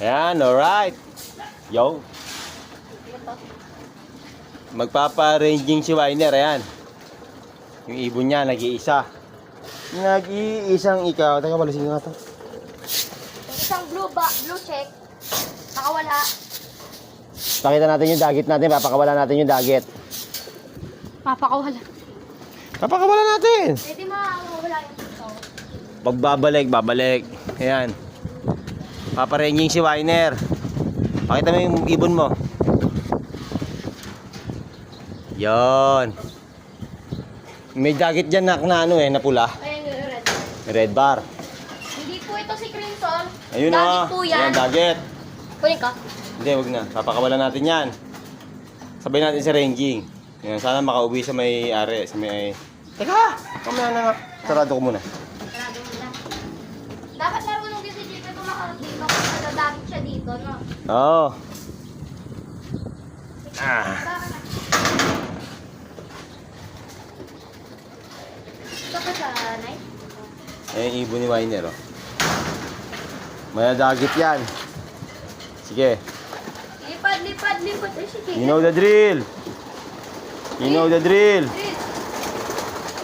Ayan, alright. Yo. Magpapa-ranging si Winer, ayan. Yung ibon niya, nag-iisa. Nag-iisang ikaw. Teka, balasin nga ito. Isang blue check. Nakawala. Pakita natin yung dagit natin. Papakawala natin yung dagit. Papakawala. Papakawala natin. Pwede makawala yung ito. Babalik. Ayan. Paparenging si Winer. Pakita mo yung ibon mo. Yon. May dagit dyan na ano na pula. Ayan yung red. Red bar. Hindi po ito si Crimson. Ayun Dagit na. po yan. Ayan, dagit. Kunin ka. Hindi, wag na. Papakawalan natin yan. Sabay natin sa ranging. Yan, sana makauwi sa may-ari. Sa may... Teka! Kamaya na nga. Sarado ko muna. Sarado mo na. Dapat marunong din si Jeep ito makarap dito kung nadadagit siya dito, no? Oo. Ah. Ito ka sa night? Ayan yung ibon ni Winer, oh. May dagit yan. Sige. Lipad. Ay, si Jeep. You know the drill. You know the drill. Drill.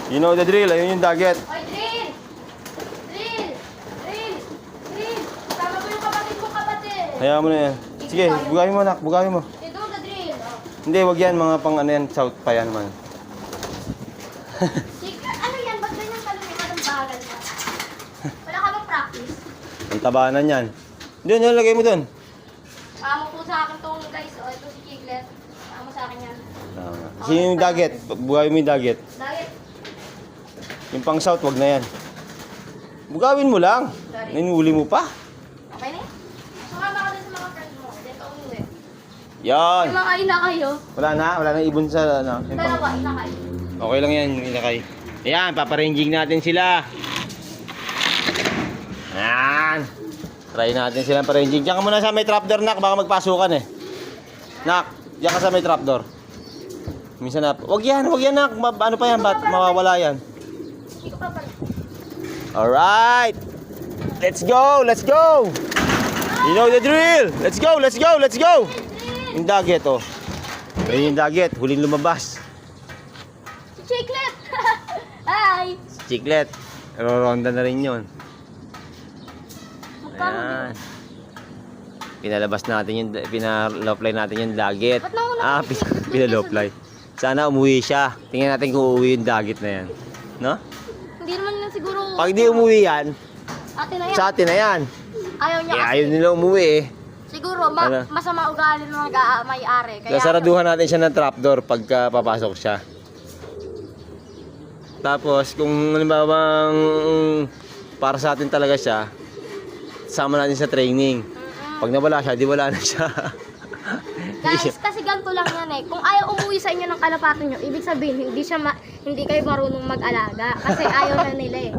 You know the drill. Ayun yung dagit. Oy, drill! Tama mo yung kapatid mo, kapatid. Hayaan mo na yan. Sige, bugawin mo, anak. Bugawin mo. You do the drill. Oh. Hindi, wag yan. Mga pang ano yan. South pa yan man. Secret, ano yan? Ba't ganyan kalumihan ng bagal mo? Wala ka bang practice? Ang tabanan yan. Doon, lagay mo doon. Amo po sa akin tong guys. O, ito si Chiclet. Amo sa akin yan. Sino yung dagit? Bugawin mo yung dagit. Dahil, Yung pang south, wag na yan. Bugawin mo lang. Sorry. Ninuli mo pa. okay na yan? Sumama ka din sa mga friends mo. Then, umuwi. Yan. Yung mga ina kayo. Wala na ibon sa ano. Yung pang... Dalawa, ina kayo. Okay lang yan, yung ilakay. Ayan, paparanging natin sila. Ayan. Try natin silang paranging. Diyan ka muna sa may trapdoor, nak. Baka magpasukan eh. Nak, diyan ka sa may trapdoor. Minsan na, wag yan, nak. Ano pa yan, mawawala yan. Hindi ko pa pala. Alright. Let's go. You know the drill. Let's go. Yung dagit, oh. Ayun yung dagit, huling lumabas. Si Chiclet! Hi! Si Chiclet. Roronda na rin yun. Ayan. Pinalabas natin yung, pinaloply natin yung dagit. Ba't nawala yung Chiclet? Pinaloply. Sana umuwi siya. Tingnan natin kung uuwi yung dagit na yan. No? Hindi naman yan siguro. Pag di umuwi yan, Atin na yan. sa atin na yan. Ayaw niya Eh, kasi. ayaw nila umuwi eh. Siguro, Ano? masama ugali ng mga may-ari. Kaya Sasaraduhan natin siya ng trapdoor pagka papasok siya. Tapos, kung halimbawa para sa atin talaga siya, sama natin sa training. Pag nawala siya, di wala na siya. Guys, kasi ganito lang yan eh. Kung ayaw umuwi sa inyo ng kalapatan nyo, ibig sabihin, hindi kayo marunong mag-alaga. Kasi ayaw na nila eh.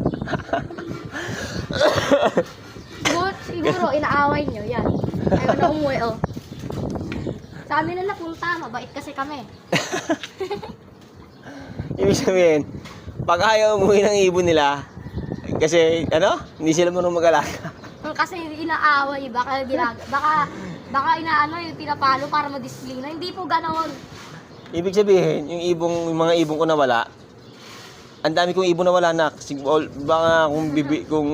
Siguro inaaway nyo, yan. Ayaw na umuwi, oh. Sa amin na napunta, mabait kasi kami. Ibig sabihin, pag ayaw umuwi ng ibon nila, kasi, hindi sila marunong mag-alaga. Kasi inaaway, baka inaano yung pinapalo para madisiplina. Hindi po ganoon. Ibig sabihin, yung mga ibon ko nawala, ang dami kong ibon nawala na. Baka kung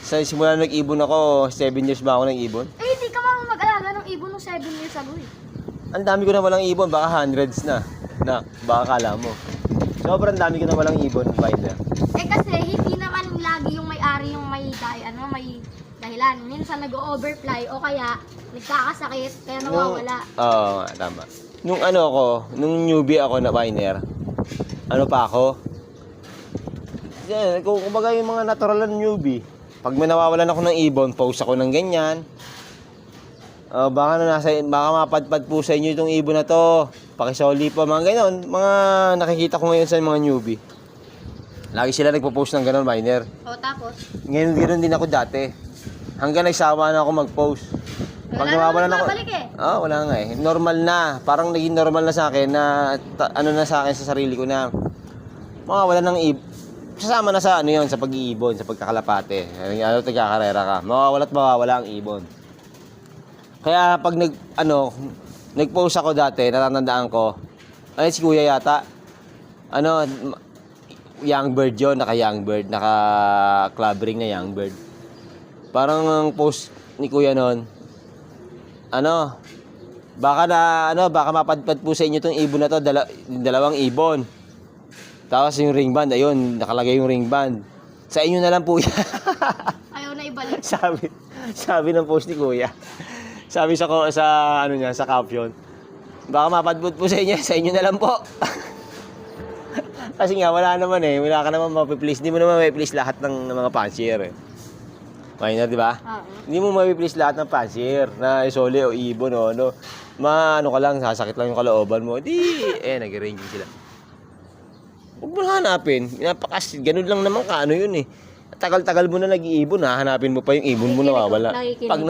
sa simula nag-ibon ako, 7 years ba ako ng ibon? Eh, hindi ka marunong mag-alaga ng ibon ng 7 years ago eh. Ang dami ko na walang ibon, baka hundreds na. Baka kala mo. Sobrang dami ko na walang ibon, Winer. Eh kasi hindi naman lagi yung may-ari yung may dahilan. Minsan nag-overfly o kaya nagkakasakit kaya nawawala. Oo, tama. Nung newbie ako na Winer, ano pa ako? Yan, kumbaga yung mga natural na newbie. Pag may nawawalan ako ng ibon, post ako ng ganyan. Baka mapadpad po sa inyo itong ibon na to. Pakisoli po, mga ganon. Mga nakikita ko ngayon sa mga newbie. Lagi sila nagpo-post ng ganon, Winer. O tapos? Ngayon, ganoon din ako dati. Hanggang nagsawa na ako mag-post. Pag nawawalan ako, wala nga eh. Normal na. Parang naging normal na sa akin na sa akin sa sarili ko na mawawalan ng ibon. Sasama na sa sa pag-iibon, sa pagkakalapate. Nagkakarera ka. Mawawala ang ibon. Kaya pag nag-post ako dati, natatandaan ko, ay si Kuya yata, young bird yun, naka-young bird, naka-club ring na young bird. Parang ang post ni Kuya noon, baka mapadpad po sa inyo tong ibon na to, dalawang ibon. Tapos yung ring band, ayun, nakalagay yung ring band. Sa inyo na lang po yan. Ayaw na ibalik. sabi ng post ni Kuya. Sabi sa caption, baka mapadpad po sa inyo na lang po. Kasi nga, wala ka naman mapiplease. Hindi mo naman mapiplease lahat ng mga fancier eh. Minor, di ba? Hindi mo mapiplease lahat ng fancier na isole o ibon o ano. Ka lang, sasakit lang yung kalooban mo. Nag-arrange sila. Huwag mo na hanapin. Ganun lang naman yun eh. Tagal-tagal mo na nag-iibon, hanapin mo pa yung ibon mo nawawala. Nakikinig. Pag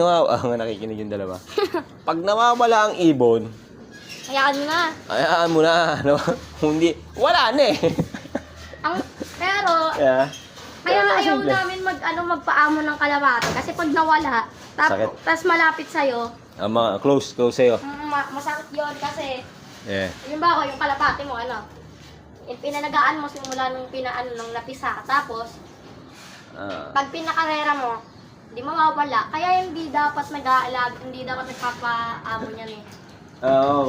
nakikinig yung dalawa. Pag nawawala ang ibon, hayaan mo na. Hindi, wala na eh. Pero, Yeah. kaya Pero ayaw simple. namin magpaamo ng kalapate. Kasi pag nawala, Sakit. tapos malapit sa'yo, Mga close sa'yo. masakit yun kasi, Yeah. yung kalapate mo, pinanagaan mo simula nung nung napisa. Tapos, pag pinakarera mo, hindi mawawala. Kaya hindi dapat hindi dapat nagpapaamo niyan eh.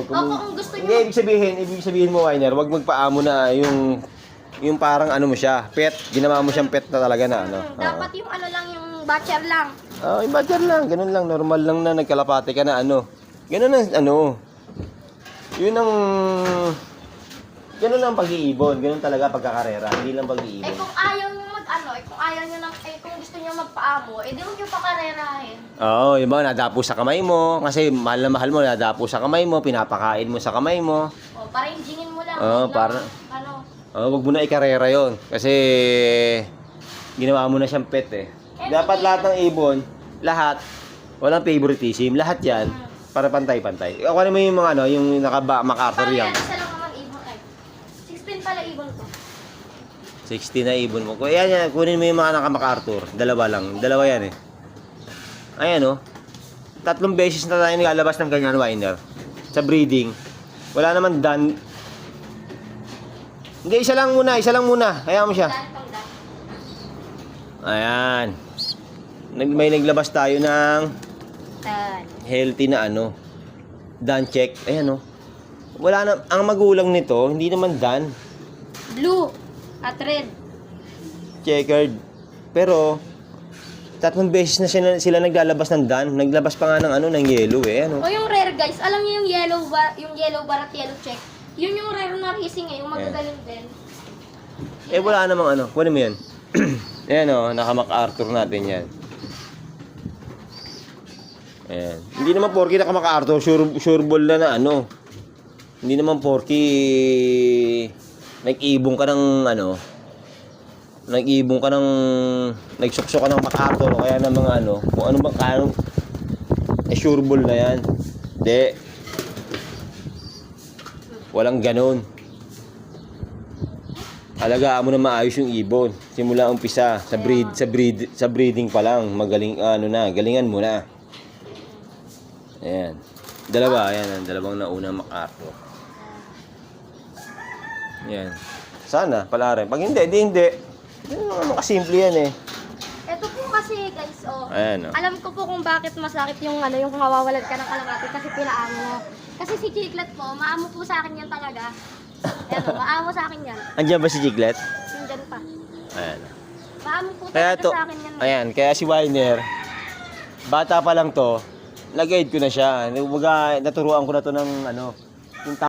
Kung gusto Hindi, niyo- ibig sabihin mo, Winer, wag magpaamo na yung parang mo siya, pet. Ginawa mo siyang pet na talaga na Dapat yung lang, yung batcher lang. Yung badger lang, ganun lang, normal lang na nagkalapate ka na Ganun ang ganun ang pag-iibon, ganun talaga pagkakarera, hindi lang pag-iibon. Kung ayaw nyo kung gusto nyo magpaamo, di huwag nyo pakarerahin. Yung ba, nadapo sa kamay mo, kasi mahal na mahal mo, nadapo sa kamay mo, pinapakain mo sa kamay mo. Para injinin mo lang. Wag mo na ikarera yon kasi ginawa mo na siyang pet eh. Dapat lahat ng ibon, walang favoritism, lahat yan, para pantay-pantay. Ako mo yung mga yung MacArthur yan. Isa lang naman ibon 16 pala ibon ko. 60 na ibon mo. Yan, kunin mo yung mga naka-MacArthur. Dalawa yan eh. Ayan 3 beses na tayo nilalabas ng ganyan, Winer. Sa breeding. Wala naman done. Hindi, isa lang muna. Hayaan mo siya. Ayan. May naglabas tayo ng healthy na done check. Ayan wala na, ang magulang nito, hindi naman done. Blue at red. Checkered. Pero 3 beses na sila naglalabas ng done. Naglabas pa nga ng ng yellow eh. O yung rare guys, alam niyo yung yellow bar at yellow check. Yun yung rare na racing yung magagaling din. Wala namang kunin mo yan. Ayan naka-MacArthur natin yan. Ayan. Hindi naman porky naka-MacArthur, sure ball na Hindi naman porky nag-ibong ka ng nagsuksok ka ng MacArthur o kaya ng mga kung ano bang sure ball na yan. Hindi. Walang ganon. Alagaan mo na maayos yung ibon. Simula umpisa sa breeding pa lang, magaling galingan mo na. Ayan. Dalawang nauna MacArthur. Ayan. Sana pala rin. Pag hindi. Makasimple yan eh. Ito po kasi guys, Ayan alam ko po kung bakit masakit yung yung mawawalan ka ng kalapate kasi pinaamo mo. Kasi si Chiclet po, maamo po sa akin yan talaga. Maamo sa akin yan. Andiyan ba si Jiglet? Nandyan pa. Ayan. Maamo po Kaya talaga to, sa akin yan. ayan, kaya si Winer, bata pa lang to, nag-guide ko na siya. Naturuan ko na to ng yung